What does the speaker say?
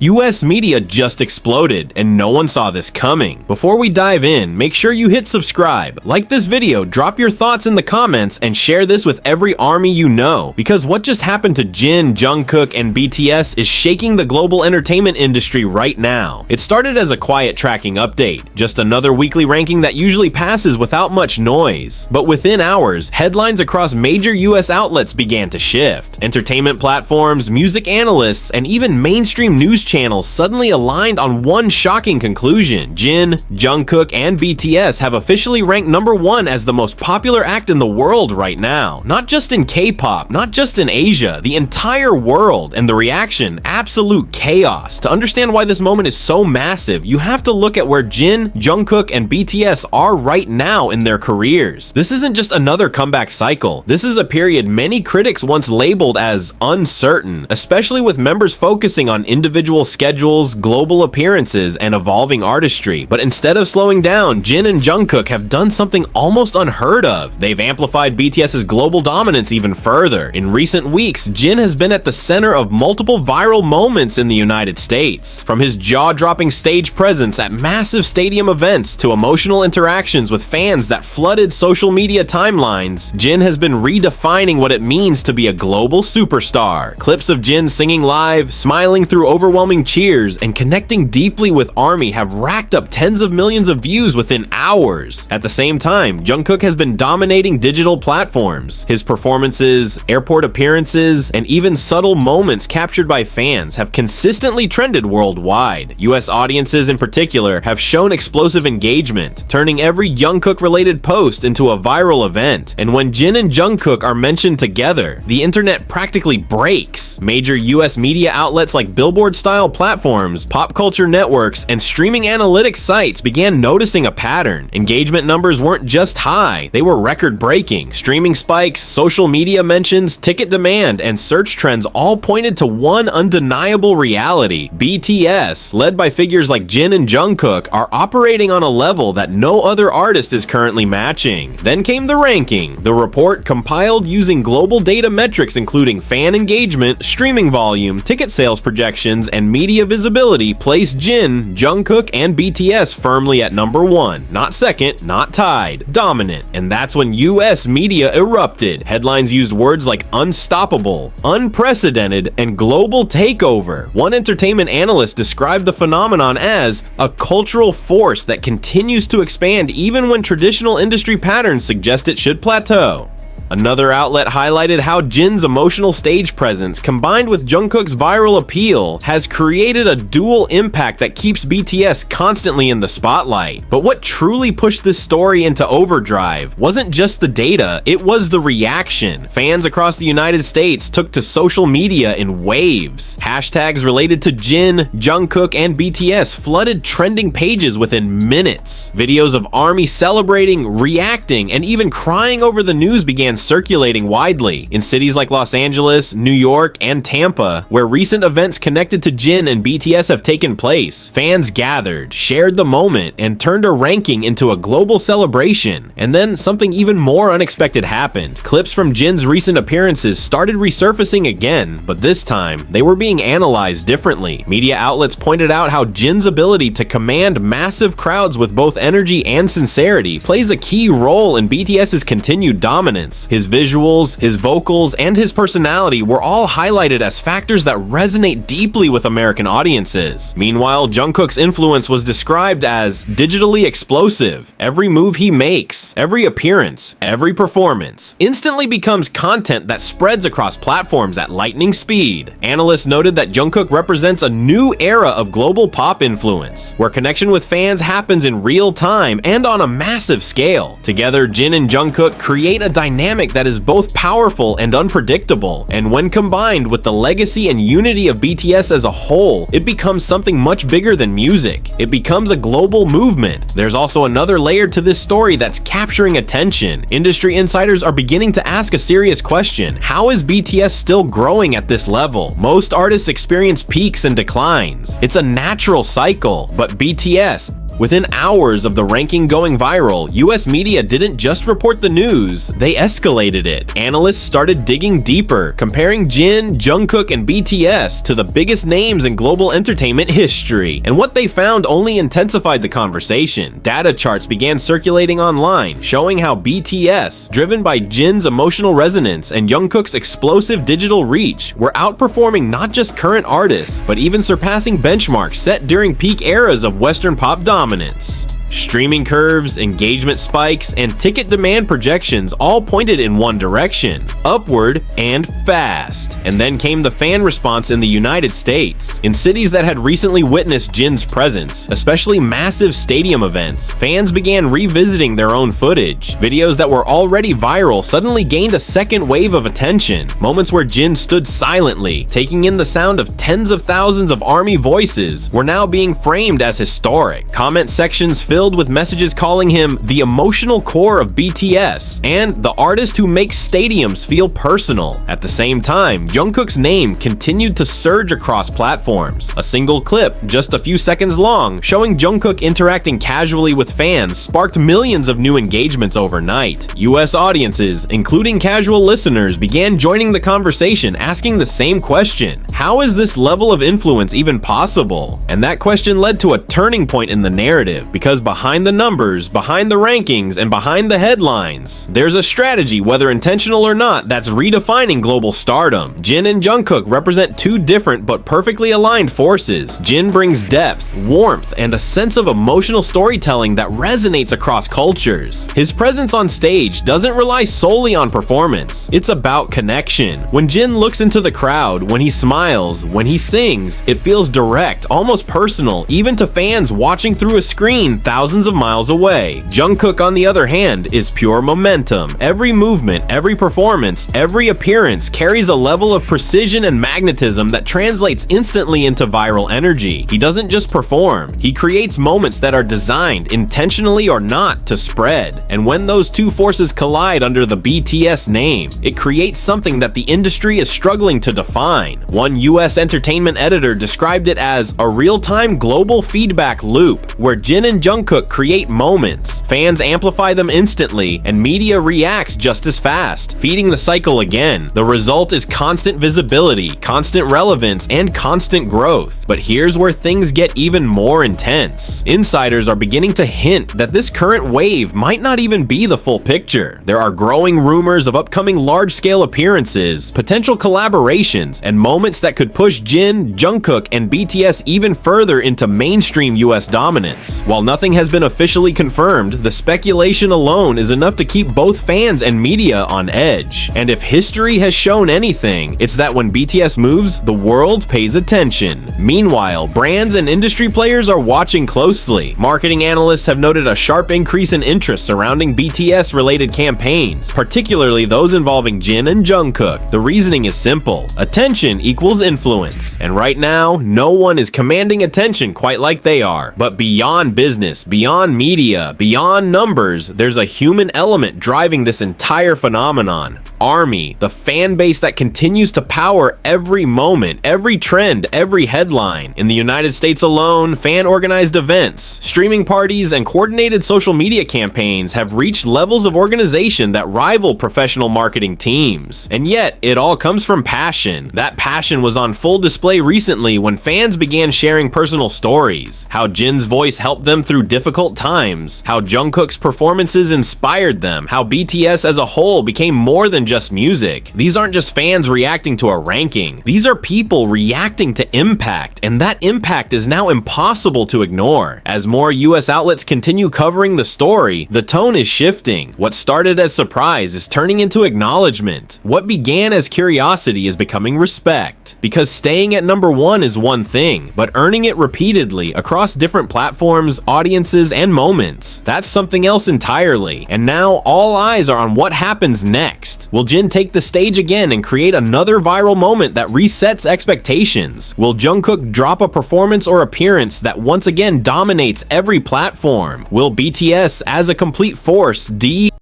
US media just exploded, and no one saw this coming. Before we dive in, make sure you hit subscribe, like this video, drop your thoughts in the comments, and share this with every ARMY you know, because what just happened to Jin, Jungkook, and BTS is shaking the global entertainment industry right now. It started as a quiet tracking update, just another weekly ranking that usually passes without much noise. But within hours, headlines across major US outlets began to shift. Entertainment platforms, music analysts, and even mainstream news channels suddenly aligned on one shocking conclusion. Jin, Jungkook, and BTS have officially ranked #1 as the most popular act in the world right now. Not just in K-pop, not just in Asia, the entire world. And the reaction, absolute chaos. To understand why this moment is so massive, you have to look at where Jin, Jungkook, and BTS are right now in their careers. This isn't just another comeback cycle. This is a period many critics once labeled as uncertain, especially with members focusing on individual schedules, global appearances, and evolving artistry. But instead of slowing down, Jin and Jungkook have done something almost unheard of. They've amplified BTS's global dominance even further. In recent weeks, Jin has been at the center of multiple viral moments in the United States. From his jaw-dropping stage presence at massive stadium events to emotional interactions with fans that flooded social media timelines, Jin has been redefining what it means to be a global superstar. Clips of Jin singing live, smiling through overwhelming cheers, and connecting deeply with ARMY have racked up tens of millions of views within hours. At the same time, Jungkook has been dominating digital platforms. His performances, airport appearances, and even subtle moments captured by fans have consistently trended worldwide. US audiences in particular have shown explosive engagement, turning every Jungkook-related post into a viral event. And when Jin and Jungkook are mentioned together, the internet practically breaks. Major US media outlets like Billboard-style platforms, pop culture networks, and streaming analytics sites began noticing a pattern. Engagement numbers weren't just high, they were record-breaking. Streaming spikes, social media mentions, ticket demand, and search trends all pointed to one undeniable reality. BTS, led by figures like Jin and Jungkook, are operating on a level that no other artist is currently matching. Then came the ranking. The report, compiled using global data metrics including fan engagement, streaming volume, ticket sales projections, and media visibility, placed Jin, Jungkook, and BTS firmly at #1. Not second, not tied, dominant. And that's when US media erupted. Headlines used words like unstoppable, unprecedented, and global takeover. One entertainment analyst described the phenomenon as a cultural force that continues to expand even when traditional industry patterns suggest it should plateau. Another outlet highlighted how Jin's emotional stage presence, combined with Jungkook's viral appeal, has created a dual impact that keeps BTS constantly in the spotlight. But what truly pushed this story into overdrive wasn't just the data, it was the reaction. Fans across the United States took to social media in waves. Hashtags related to Jin, Jungkook, and BTS flooded trending pages within minutes. Videos of ARMY celebrating, reacting, and even crying over the news began circulating widely. In cities like Los Angeles, New York, and Tampa, where recent events connected to Jin and BTS have taken place, fans gathered, shared the moment, and turned a ranking into a global celebration. And then something even more unexpected happened. Clips from Jin's recent appearances started resurfacing again, but this time, they were being analyzed differently. Media outlets pointed out how Jin's ability to command massive crowds with both energy and sincerity plays a key role in BTS's continued dominance. His visuals, his vocals, and his personality were all highlighted as factors that resonate deeply with American audiences. Meanwhile, Jungkook's influence was described as digitally explosive. Every move he makes, every appearance, every performance instantly becomes content that spreads across platforms at lightning speed. Analysts noted that Jungkook represents a new era of global pop influence, where connection with fans happens in real time and on a massive scale. Together, Jin and Jungkook create a dynamic that is both powerful and unpredictable, and when combined with the legacy and unity of BTS as a whole, it becomes something much bigger than music. It becomes a global movement. There's also another layer to this story that's capturing attention. Industry insiders are beginning to ask a serious question. How is BTS still growing at this level? Most artists experience peaks and declines. It's a natural cycle, but BTS, within hours of the ranking going viral, US media didn't just report the news, they escalated escalated it. Analysts started digging deeper, comparing Jin, Jungkook, and BTS to the biggest names in global entertainment history, and what they found only intensified the conversation. Data charts began circulating online, showing how BTS, driven by Jin's emotional resonance and Jungkook's explosive digital reach, were outperforming not just current artists, but even surpassing benchmarks set during peak eras of Western pop dominance. Streaming curves, engagement spikes, and ticket demand projections all pointed in one direction, upward and fast. And then came the fan response in the United States. In cities that had recently witnessed Jin's presence, especially massive stadium events, fans began revisiting their own footage. Videos that were already viral suddenly gained a second wave of attention. Moments where Jin stood silently, taking in the sound of tens of thousands of ARMY voices, were now being framed as historic. Comment sections filled with messages calling him the emotional core of BTS and the artist who makes stadiums feel personal. At the same time, Jungkook's name continued to surge across platforms. A single clip, just a few seconds long, showing Jungkook interacting casually with fans sparked millions of new engagements overnight. US audiences, including casual listeners, began joining the conversation, asking the same question: how is this level of influence even possible? And that question led to a turning point in the narrative, because behind the numbers, behind the rankings, and behind the headlines, there's a strategy, whether intentional or not, that's redefining global stardom. Jin and Jungkook represent two different but perfectly aligned forces. Jin brings depth, warmth, and a sense of emotional storytelling that resonates across cultures. His presence on stage doesn't rely solely on performance. It's about connection. When Jin looks into the crowd, when he smiles, when he sings, it feels direct, almost personal, even to fans watching through a screen thousands of miles away. Jungkook, on the other hand, is pure momentum. Every movement, every performance, every appearance carries a level of precision and magnetism that translates instantly into viral energy. He doesn't just perform, he creates moments that are designed, intentionally or not, to spread. And when those two forces collide under the BTS name, it creates something that the industry is struggling to define. One US entertainment editor described it as a real-time global feedback loop, where Jin and Jungkook create moments, fans amplify them instantly, and media reacts just as fast, feeding the cycle again. The result is constant visibility, constant relevance, and constant growth. But here's where things get even more intense. Insiders are beginning to hint that this current wave might not even be the full picture. There are growing rumors of upcoming large-scale appearances, potential collaborations, and moments that could push Jin, Jungkook, and BTS even further into mainstream US dominance. While nothing has been officially confirmed, the speculation alone is enough to keep both fans and media on edge. And if history has shown anything, it's that when BTS moves, the world pays attention. Meanwhile, brands and industry players are watching closely. Marketing analysts have noted a sharp increase in interest surrounding BTS-related campaigns, particularly those involving Jin and Jungkook. The reasoning is simple: attention equals influence. And right now, no one is commanding attention quite like they are. But beyond business, beyond media, beyond numbers, there's a human element driving this entire phenomenon. ARMY, the fan base that continues to power every moment, every trend, every headline. In the United States alone, fan-organized events, streaming parties, and coordinated social media campaigns have reached levels of organization that rival professional marketing teams. And yet, it all comes from passion. That passion was on full display recently when fans began sharing personal stories. How Jin's voice helped them through difficult times, how Jungkook's performances inspired them, how BTS as a whole became more than just music. These aren't just fans reacting to a ranking. These are people reacting to impact, and that impact is now impossible to ignore. As more US outlets continue covering the story, the tone is shifting. What started as surprise is turning into acknowledgement. What began as curiosity is becoming respect. Because staying at number one is one thing, but earning it repeatedly across different platforms, audiences, and moments, that's something else entirely. And now all eyes are on what happens next. Will Jin take the stage again and create another viral moment that resets expectations? Will Jungkook drop a performance or appearance that once again dominates every platform? Will BTS as a complete force